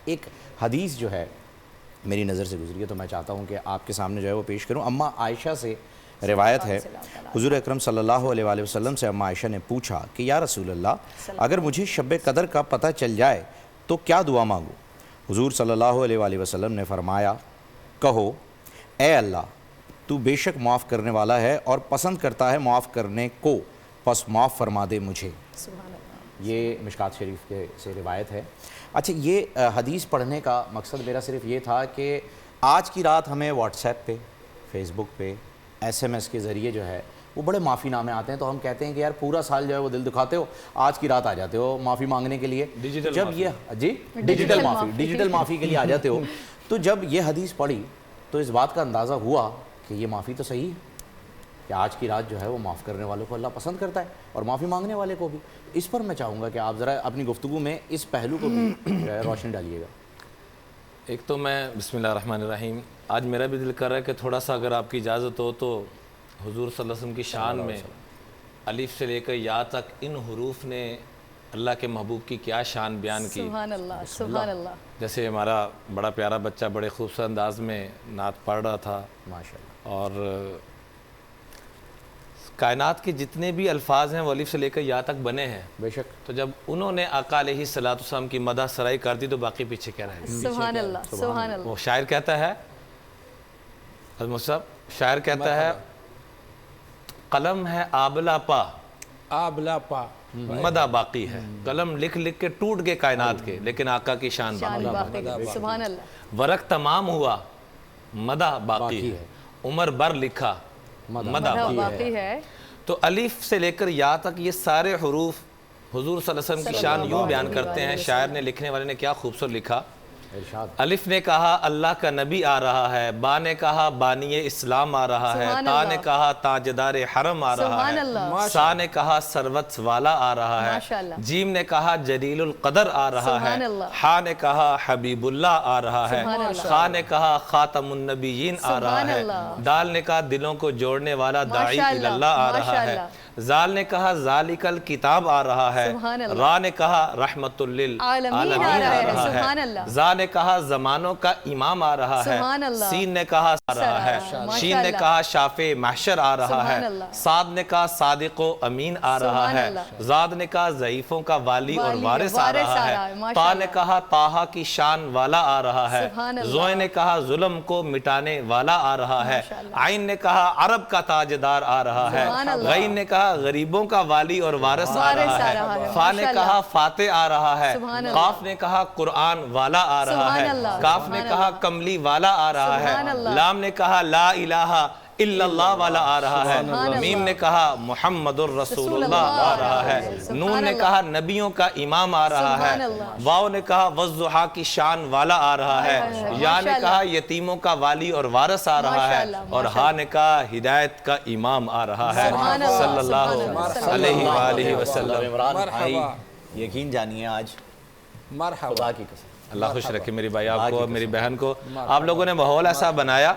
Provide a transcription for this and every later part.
ایک حدیث جو ہے میری نظر سے گزری ہے تو میں چاہتا ہوں کہ آپ کے سامنے جو ہے وہ پیش کروں. اماں عائشہ سے روایت ہے, حضور اکرم صلی اللہ علیہ وآلہ وسلم سے اماں عائشہ نے پوچھا کہ یا رسول اللہ, اگر مجھے شب قدر کا پتہ چل جائے تو کیا دعا مانگوں؟ حضور صلی اللہ علیہ وآلہ وسلم نے فرمایا, کہو اے اللہ تو بے شک معاف کرنے والا ہے اور پسند کرتا ہے معاف کرنے کو, پس معاف فرما دے مجھے. یہ مشکات شریف کے سے روایت ہے. اچھا, یہ حدیث پڑھنے کا مقصد میرا صرف یہ تھا کہ آج کی رات ہمیں واٹس ایپ پہ, فیس بک پہ, ایس ایم ایس کے ذریعے جو ہے وہ بڑے معافی نامے آتے ہیں, تو ہم کہتے ہیں کہ یار پورا سال جو ہے وہ دل دکھاتے ہو, آج کی رات آ جاتے ہو معافی مانگنے کے لیے. جب یہ ڈیجیٹل معافی کے لیے آ جاتے ہو, تو جب یہ حدیث پڑھی تو اس بات کا اندازہ ہوا کہ یہ معافی تو صحیح ہے کہ آج کی رات جو ہے وہ معاف کرنے والوں کو اللہ پسند کرتا ہے اور معافی مانگنے والے کو بھی. اس پر میں چاہوں گا کہ آپ ذرا اپنی گفتگو میں اس پہلو کو بھی روشنی ڈالیے گا. ایک تو میں بسم اللہ الرحمن الرحیم, آج میرا بھی دل کر رہا ہے کہ تھوڑا سا اگر آپ کی اجازت ہو تو حضور صلی اللہ علیہ وسلم کی شان میں الف سے لے کر یا تک ان حروف نے اللہ کے محبوب کی کیا شان بیان کی. سبحان اللہ, سبحان اللہ. جیسے ہمارا بڑا پیارا بچہ بڑے خوبصورت انداز میں نعت پڑھ رہا تھا, ماشاءاللہ, اور کائنات کے جتنے بھی الفاظ ہیں وہ الف سے لے کر یا تک بنے ہیں. بے شک. تو جب انہوں نے آقا علیہ الصلوۃ والسلام کی مدح سرائی کر دی تو باقی پیچھے کیا رہے گا؟ سبحان اللہ, سبحان اللہ. وہ شاعر کہتا ہے, حضرت صاحب شاعر کہتا ہے, قلم ہے آبلا پا, آبلا پا, مدح باقی ہے. قلم لکھ لکھ کے ٹوٹ گئے کائنات کے, لیکن آقا کی شان باقی ہے. سبحان اللہ. ورق تمام ہوا, مدح باقی ہے. عمر بر لکھا, مدح باقی ہے. تو الف سے لے کر یا تک یہ سارے حروف حضور صلی اللہ علیہ وسلم کی شان یوں بیان کرتے ہیں. شاعر نے, لکھنے والے نے کیا خوبصورت لکھا. الف نے کہا اللہ کا نبی آ رہا ہے, با نے کہا بانی اسلام آ رہا ہے, تا نے کہا تاجدار حرم آ رہا ہے, سا نے کہا سروت والا آ رہا ہے, جیم نے کہا جلیل القدر آ رہا ہے, ہا نے کہا حبیب اللہ آ رہا ہے, خا نے کہا خاتم النبیین آ رہا ہے, دال نے کہا دلوں کو جوڑنے والا داعی اللہ آ رہا ہے, زال نے کہا ذالک الکتاب آ رہا ہے, را نے کہا رحمت للعالمین آ رہا ہے, زا نے کہا زمانوں کا امام آ رہا ہے, سین نے کہا آ رہا ہے, شین نے کہا شافع محشر آ رہا ہے, صاد نے کہا صادق و امین آ رہا ہے, زاد نے کہا ضعیفوں کا والی اور وارث آ رہا ہے, تا نے کہا طٰہٰ کی شان والا آ رہا ہے, زوئے نے کہا ظلم کو مٹانے والا آ رہا ہے, عین نے کہا عرب کا تاجدار آ رہا ہے, غین نے کہا غریبوں کا والی اور وارث آ رہا ہے, فا نے کہا فاتح آ رہا ہے, قاف نے کہا قرآن والا آ رہا ہے, کاف نے کہا کملی والا آ رہا ہے, لام نے کہا لا الہ الا اللہ والا آ رہا ہے, میم نے کہا محمد الرسول اللہ آ رہا ہے, نون نے کہا نبیوں کا امام آ رہا ہے, واو نے کہا والضحیٰ کی شان والا آ رہا ہے, یا نے کہا یتیموں کا والی اور وارث آ رہا ہے, اور ہا نے کہا ہدایت کا امام آ رہا ہے, صلی اللہ علیہ وآلہ وسلم. عمران بھائی یقین جانیے آج خدا کی قسم اللہ خوش رکھے میری بھائی آپ کو اور میری بہن کو. آپ لوگوں نے ماحول ایسا بنایا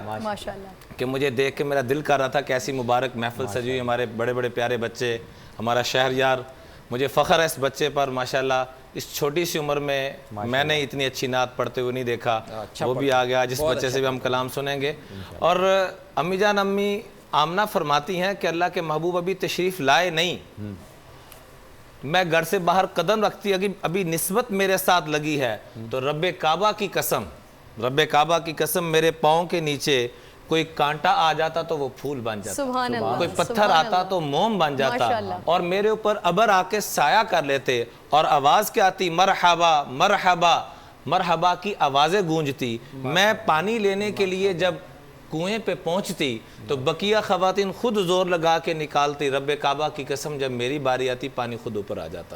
کہ مجھے دیکھ کے میرا دل کر رہا تھا کہ ایسی مبارک محفل سجی ہوئی, ہمارے بڑے بڑے پیارے بچے, ہمارا شہریار. مجھے فخر ہے اس بچے پر, ماشاءاللہ اس چھوٹی سی عمر میں نے اتنی اچھی نعت پڑھتے ہوئے نہیں دیکھا. وہ بھی آ گیا, جس بچے سے بھی ہم کلام سنیں گے. اور امی جان امی آمنہ فرماتی ہیں کہ اللہ کے محبوب ابھی تشریف لائے نہیں, میں گھر سے باہر قدم رکھتی ابھی نسبت میرے ساتھ لگی ہے, تو رب کعبہ کی قسم میرے پاؤں کے نیچے کوئی کانٹا آ جاتا تو وہ پھول بن جاتا, کوئی پتھر آتا تو موم بن جاتا, اور میرے اوپر ابر آ کے سایہ کر لیتے, اور آواز کیا آتی, مرحبا مرحبا مرحبا کی آوازیں گونجتی. میں پانی لینے کے لیے جب کنویں پہ پہنچتی تو بقیہ خواتین خود زور لگا کے نکالتی, رب کعبہ کی قسم جب میری باری آتی پانی خود اوپر آ جاتا.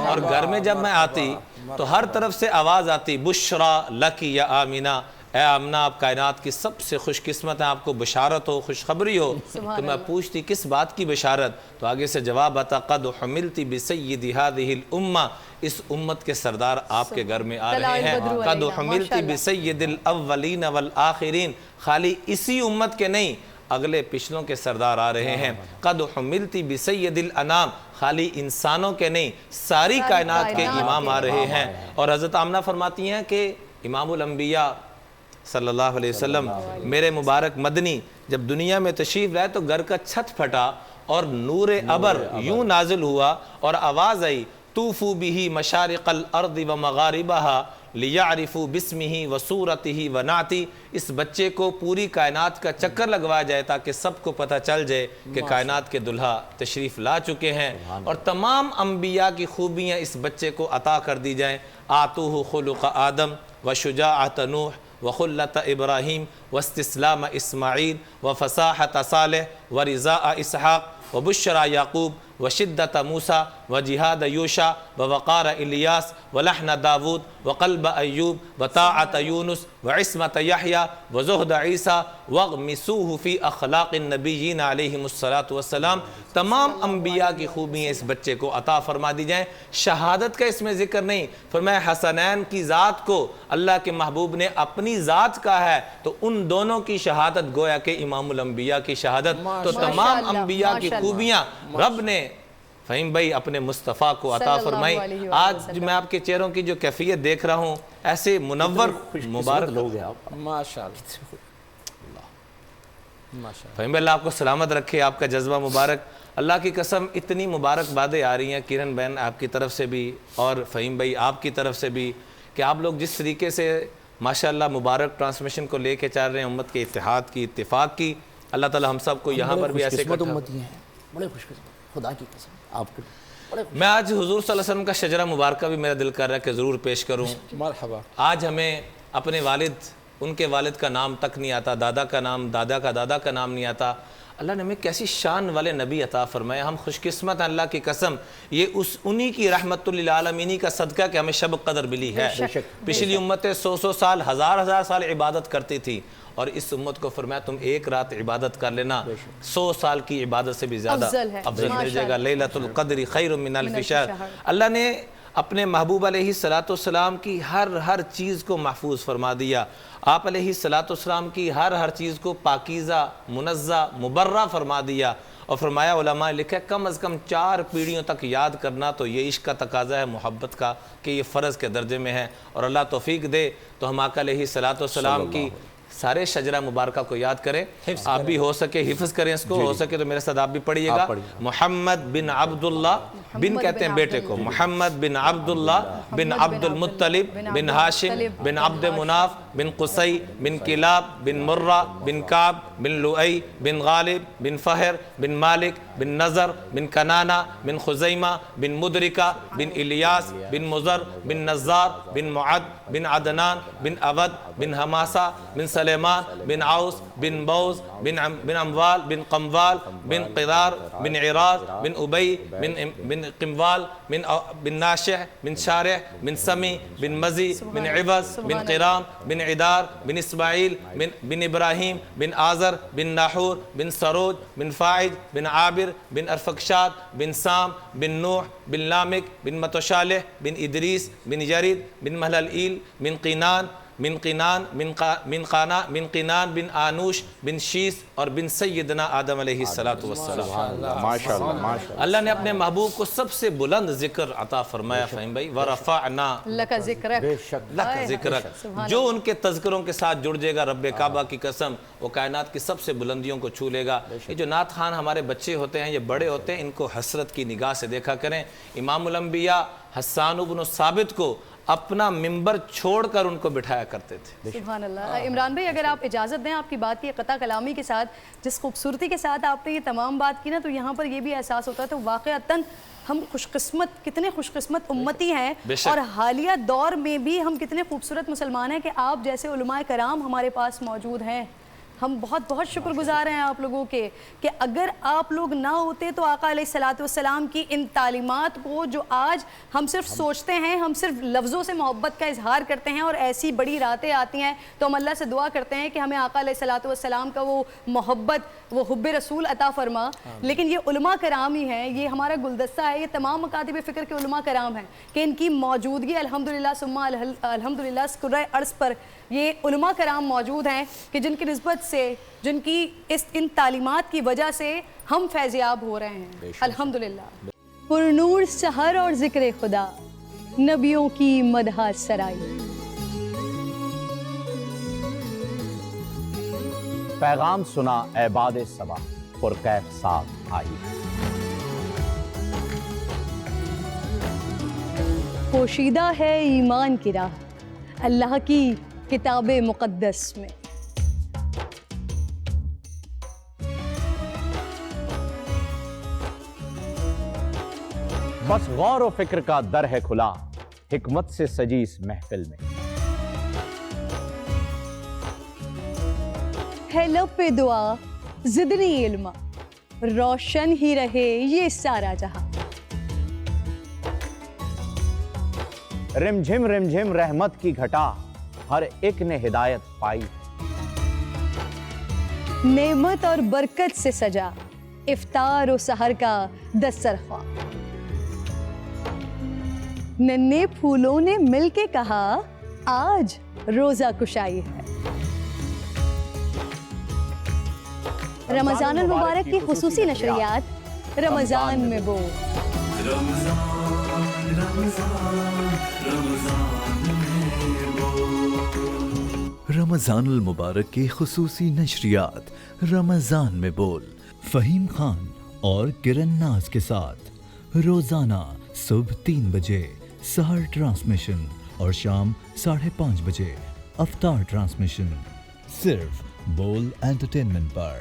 اور گھر میں جب میں آتی تو ہر طرف سے آواز آتی, بشرا لکی یا آمینہ, اے آمنہ آپ کائنات کی سب سے خوش قسمت ہیں, آپ کو بشارت ہو, خوشخبری ہو. تو میں پوچھتی کس بات کی بشارت, تو آگے سے جواب آتا, قد حملتی بسید هذه الامہ, اس امت کے سردار آپ کے گھر میں آ رہے ہیں. قد حملتی بسید الاولین والآخرین, خالی اسی امت کے نہیں اگلے پچھلوں کے سردار آ رہے ہیں. قد حملتی بسید الانام, خالی انسانوں کے نہیں ساری کائنات کے امام آ رہے ہیں. اور حضرت آمنہ فرماتی ہیں کہ امام الانبیاء صلی اللہ علیہ وسلم میرے مبارک مدنی جب دنیا میں تشریف لائے تو گھر کا چھت پھٹا اور نور ابر یوں نازل ہوا اور آواز آئی طوفوا بہ مشارق الارض و مغاربہا لیعرفوا باسمہ و صورتہ و نعتہ. اس بچے کو پوری کائنات کا چکر لگوایا جائے تاکہ سب کو پتہ چل جائے کہ کائنات کے دلہا تشریف لا چکے ہیں اور تمام انبیاء کی خوبیاں اس بچے کو عطا کر دی جائیں. آتوہ خلق آدم و شجاعت نوح وخلت ابراہیم واستسلام اسماعیل وفصاحت صالح ورضاء اسحاق وبشرى یعقوب وشدت موسیٰ وجہاد یوشع ووقار الیاس ولحن داود وقلب ایوب وطاعت یونس وعصمت یحییٰ وزہد عیسیٰ واغمسوہ فی اخلاق النبیین علیہم السلام. تمام انبیاء کی خوبیاں اس بچے کو عطا فرما دی جائیں. شہادت کا اس میں ذکر نہیں، فرمایا حسنین کی ذات کو اللہ کے محبوب نے اپنی ذات کا ہے تو ان دونوں کی شہادت گویا کہ امام الانبیاء کی شہادت. تو تمام انبیاء کی خوبیاں رب نے فہیم بھائی اپنے مصطفیٰ کو عطا فرمائی. آج میں آپ کے چہروں کی جو کیفیت دیکھ رہا ہوں ایسے منور مبارک لوگ ہیں آپ. ماشاءاللہ فہیم بھائی اللہ آپ کو سلامت رکھے، آپ کا جذبہ مبارک. اللہ کی قسم اتنی مبارک باتیں آ رہی ہیں کرن بہن آپ کی طرف سے بھی اور فہیم بھائی آپ کی طرف سے بھی کہ آپ لوگ جس طریقے سے ماشاءاللہ مبارک ٹرانسمیشن کو لے کے چل رہے ہیں امت کے اتحاد کی اتفاق کی. اللہ تعالی ہم سب کو یہاں پر بھی ایسے امتی ہیں، بڑے خوش قسمت، خدا کی قسم آپ کے. میں آج حضور صلی اللہ علیہ وسلم کا شجرہ مبارکہ بھی میرا دل کر رہا ہے کہ ضرور پیش کروں. مرحبا. آج ہمیں اپنے والد، ان کے والد کا نام تک نہیں آتا، دادا کا نام، دادا کا دادا کا نام نہیں آتا. اللہ نے ہمیں کیسی شان والے نبی عطا فرمایا. ہم خوش قسمت ہیں اللہ کی قسم. یہ انہی کی رحمت للعالمین کا صدقہ کہ ہمیں شب قدر ملی ہے. پچھلی امتیں 100 سال، ہزار سال عبادت کرتی تھی اور اس امت کو فرمایا تم ایک رات عبادت کر لینا، 100 سال کی عبادت سے بھی زیادہ افضل مل جائے گا. لیلۃ القدر خیر من الف شہر. اللہ نے اپنے محبوب علیہ السلام کی ہر چیز کو محفوظ فرما دیا. آپ علیہ السلام کی ہر چیز کو پاکیزہ، منزہ، مبرہ فرما دیا اور فرمایا علماء لکھا ہے کم از کم 4 پیڑھیوں تک یاد کرنا تو یہ عشق کا تقاضا ہے، محبت کا، کہ یہ فرض کے درجے میں ہے. اور اللہ توفیق دے تو ہم آقا علیہ السلام کی سارے شجرہ مبارکہ کو یاد کریں. آپ بھی ہو سکے حفظ کریں اس کو، ہو سکے تو میرے ساتھ آپ بھی پڑھیے گا. محمد بن عبداللہ، بن کہتے ہیں بیٹے کو، محمد بن عبداللہ بن عبد المطلب بن ہاشم بن عبد مناف بن قصی بن کلاب بن مرہ بن کعب بن لؤی بن غالب بن فہر بن مالک بن نظر بن کنانہ بن خزیمہ بن مدرکہ بن الیاس بن مزر بن نزار بن معد بن عدنان بن عبد بن حماسہ بن سلیمان بن عوس بن بوز بن اموال بن قموال بن قدار بن عراض بن ابی بن قموال بن ناشح بن شارح بن سمی بن مزی بن عوض بن قرام بن عدار بن اسماعیل بن ابراہیم بن آزر بن ناحور بن سروج بن فاعج بن عابر بن ارفکشاد بن سام بن نوح بن لامک بن متشالح بن ادریس بن یرید بن مہللئیل بن قینان من قینان من قانا من قینان بن آنوش بن شیس اور بن سیدنا آدم علیہ السلام. اللہ نے اپنے محبوب کو سب سے بلند ذکر عطا فرمایا. فہیم بھائی وَرَفَعْنَا لَكَ ذِكْرَكَ، جو ان کے تذکروں کے ساتھ جڑ جائے گا رب کعبہ کی قسم وہ کائنات کی سب سے بلندیوں کو چھو لے گا. یہ جو نعت خوان ہمارے بچے ہوتے ہیں، یہ بڑے ہوتے ہیں، ان کو حسرت کی نگاہ سے دیکھا کریں. امام الانبیاء حسان بن ثابت کو اپنا ممبر چھوڑ کر ان کو بٹھایا کرتے تھے. سبحان اللہ. عمران بھائی اگر آپ اجازت دیں آپ کی بات کی قطع کلامی کے ساتھ جس خوبصورتی کے ساتھ آپ نے یہ تمام بات کی نا، تو یہاں پر یہ بھی احساس ہوتا ہے تو واقعتاً ہم کتنے خوش قسمت امتی ہیں اور حالیہ دور میں بھی ہم کتنے خوبصورت مسلمان ہیں کہ آپ جیسے علماء کرام ہمارے پاس موجود ہیں. ہم بہت شکر گزار ہیں آپ لوگوں کے کہ اگر آپ لوگ نہ ہوتے تو آقا علیہ السلام کی ان تعلیمات کو جو آج ہم صرف سوچتے ہیں، ہم صرف لفظوں سے محبت کا اظہار کرتے ہیں اور ایسی بڑی راتیں آتی ہیں تو ہم اللہ سے دعا کرتے ہیں کہ ہمیں آقا علیہ السلام کا وہ محبت، وہ حب رسول عطا فرما. لیکن یہ علماء کرام ہی ہیں، یہ ہمارا گلدستہ ہے، یہ تمام مکاتب فکر کے علماء کرام ہیں کہ ان کی موجودگی الحمدللہ ثم الحمدللہ کرۂ ارض پر یہ علماء کرام موجود ہیں کہ جن کی نسبت سے، جن کی ان تعلیمات کی وجہ سے ہم فیضیاب ہو رہے ہیں الحمدللہ. پر نور سحر اور ذکر خدا، نبیوں کی مدح سرائی. پیغام سنا اے باد صبا پرکیف صاحب آئی. پوشیدہ ہے ایمان کی راہ اللہ کی کتاب مقدس میں. بس غور و فکر کا در ہے کھلا حکمت سے سجی اس محفل میں. ہے لب پہ دعا زدنی علم روشن ہی رہے یہ سارا جہاں. رم جھم رحمت کی گھٹا ہر ایک نے ہدایت پائی. نعمت اور برکت سے سجا افطار و سحر کا دسترخواں. ننھے پھولوں نے مل کے کہا آج روزہ کشائی ہے. رمضان المبارک کی خصوصی نشریات رمضان میں بو. رمضان المبارک کی خصوصی نشریات رمضان میں بول فہیم خان اور کرن ناز کے ساتھ روزانہ صبح 3 بجے سحر ٹرانسمیشن اور شام 5:30 بجے افطار ٹرانسمیشن صرف بول انٹرٹینمنٹ پر.